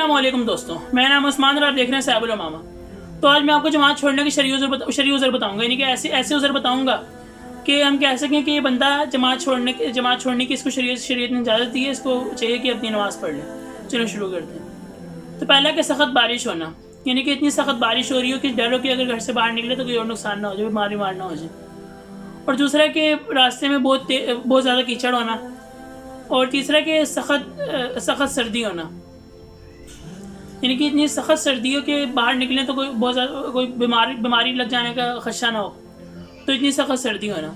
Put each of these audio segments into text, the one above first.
अस्सलामुअलैकुम दोस्तों, मेरा नाम उस्मान और आप देख रहे हैं साहिबुल उमामा। तो आज मैं आपको जमात छोड़ने की शरई उज़र बताऊंगा, यानी कि ऐसे उज़र बताऊंगा कि हम कह सकें कि ये बंदा जमात छोड़ने की इसको शरीयत ने इजाज़त दी है, इसको चाहिए कि अपनी नमाज़ पढ़ ले। चलो शुरू करते हैं। तो पहला कि सख्त बारिश होना, यानी कि इतनी सख्त बारिश हो रही हो कि डर हो कि अगर घर से बाहर निकले तो कोई और नुकसान ना हो जाए, बीमारी ना हो जाए। और दूसरा कि रास्ते में बहुत ज़्यादा कीचड़ होना। और तीसरा कि सख्त सर्दी होना, यानी कि इतनी सख्त सर्दी हो कि बाहर निकलें तो कोई बीमारी लग जाने का खदशा ना हो, तो इतनी सख्त सर्दी होना।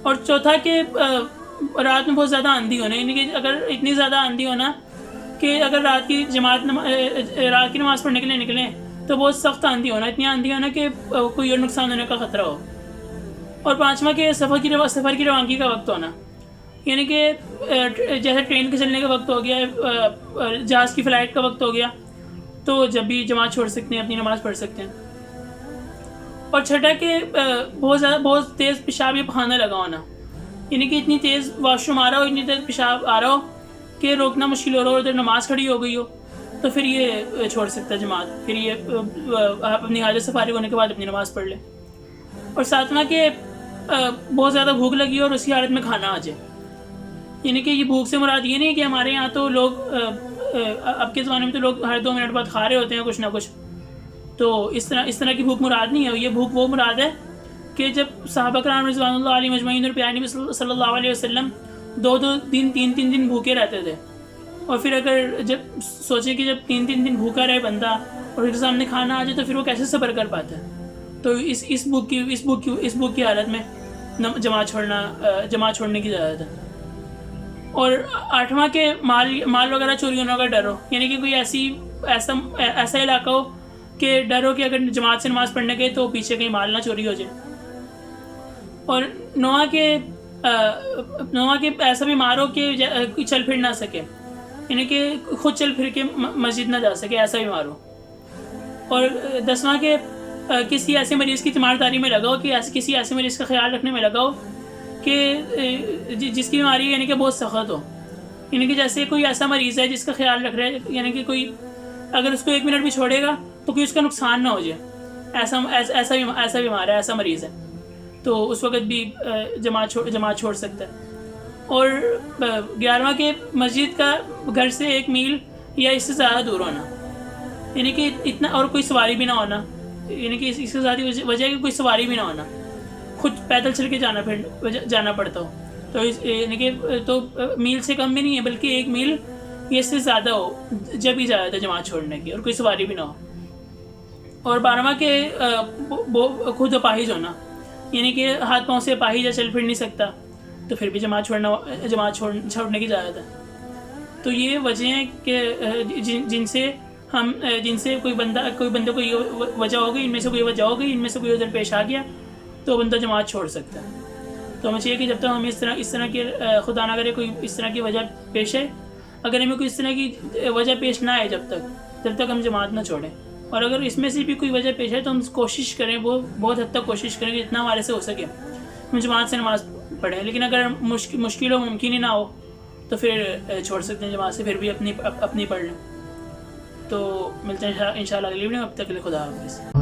और चौथा कि रात में बहुत ज़्यादा आंधी होना, यानी कि अगर इतनी ज़्यादा आंधी होना कि अगर रात की नमाज़ पढ़ने के लिए निकलें तो बहुत सख्त आंधी होना, इतनी आंधी होना कि कोई और नुकसान होने का ख़तरा हो। और पाँचवा कि सफ़र की रवानगी का वक्त होना, यानी कि जैसे ट्रेन के चलने का वक्त हो गया, जहाज़ की फ़्लाइट का वक्त हो गया, तो जब भी जमात छोड़ सकते हैं, अपनी नमाज़ पढ़ सकते हैं। और छठा कि बहुत तेज़ पेशाब या पखाना लगा होना, यानी कि इतनी तेज़ वॉशरूम आ रहा हो, इतनी तेज़ पेशाब आ रहा हो कि रोकना मुश्किल हो रहा हो, और नमाज़ खड़ी हो गई हो, तो फिर ये छोड़ सकता है जमात। फिर ये अपनी हाजत से फारिग होने के बाद अपनी नमाज़ पढ़ ले। और सातवां कि बहुत ज़्यादा भूख लगी हो और उसकी हालत में खाना आ जाए, यानी कि ये भूख से मुराद ये नहीं कि हमारे यहाँ तो लोग अब के ज़माने में तो लोग हर 2 मिनट बाद खा रहे होते हैं कुछ ना कुछ, तो इस तरह की भूख मुराद नहीं है। ये भूख वो मुराद है कि जब सहाबा कराम रिज़वानुल्लाह अलैहिम अजमईन और प्यारे नबी सल्लल्लाहु अलैहि वसल्लम 2-2 दिन 3-3 दिन भूखे रहते थे, और फिर अगर जब सोचें कि जब 3-3 दिन भूखा रहे बंदा और उसके सामने खाना आ जाए तो फिर वो कैसे सब्र कर पाता है। तो इस भूख की हालत में जमात छोड़ने की इजाज़त है। और आठवां के माल वगैरह चोरी होने का डर हो, यानी कि कोई ऐसा इलाका हो कि डर हो कि अगर जमात से नमाज़ पढ़ने गए तो पीछे कहीं माल ना चोरी हो जाए। और नौवां के ऐसा बीमार हो कि चल फिर ना सके, यानी कि खुद चल फिर के मस्जिद ना जा सके, ऐसा बीमार हो। और 10वां के किसी ऐसे मरीज़ की तीमारदारी में लगा हो, कि किसी ऐसे मरीज़ का ख्याल रखने में लगा हो कि जिसकी बीमारी यानी कि बहुत सख्त हो, यानी कि जैसे कोई ऐसा मरीज़ है जिसका ख्याल रख रहा है, यानी कि कोई अगर उसको 1 मिनट भी छोड़ेगा तो कोई उसका नुकसान ना हो जाए, ऐसा बीमार है, ऐसा मरीज़ है, तो उस वक़्त भी जमात छोड़ सकता है। और 11वां के मस्जिद का घर से 1 मील या इससे ज़्यादा दूर होना, यानी कि इतना, और कोई सवारी भी ना होना, यानी कि इसके साथ ही वजह है कि कोई सवारी भी ना होना, खुद पैदल चल के जाना पड़ता हो, तो यानी कि तो मील से कम भी नहीं है बल्कि 1 मील या इससे ज़्यादा हो जब ही इजाज़त है जमात छोड़ने की, और कोई सवारी भी ना हो। और 12वां के खुद अपाहिज होना, यानी कि हाथ पाँव से अपाहिज है, चल फिर नहीं सकता, तो फिर भी जमात छोड़ने की इजाज़त है। तो ये वजह हैं कि जिनसे कोई बंदे को ये वजह हो गई, इनमें से कोई वजह हो गई, इनमें से कोई उधर पेश आ गया तो बंदा जमात छोड़ सकता है। तो हमें चाहिए कि जब तक हमें इस तरह की खुदा ना करे कोई इस तरह की वजह पेश है, अगर हमें कोई इस तरह की वजह पेश ना आए जब तक हम जमात ना छोड़ें। और अगर इसमें से भी कोई वजह पेश है तो हम कोशिश करें, वो बहुत हद तक कोशिश करें कि जितना हमारे से हो सके हम जमात से नमाज़ पढ़ें। लेकिन अगर मुश्किल हो, मुमकिन ही ना हो, तो फिर छोड़ सकते हैं जमात से, फिर भी अपनी पढ़ लें। तो मिलते हैं इंशाअल्लाह अगली वीडियो में, अब तक के लिए खुदा हाफ़िज़।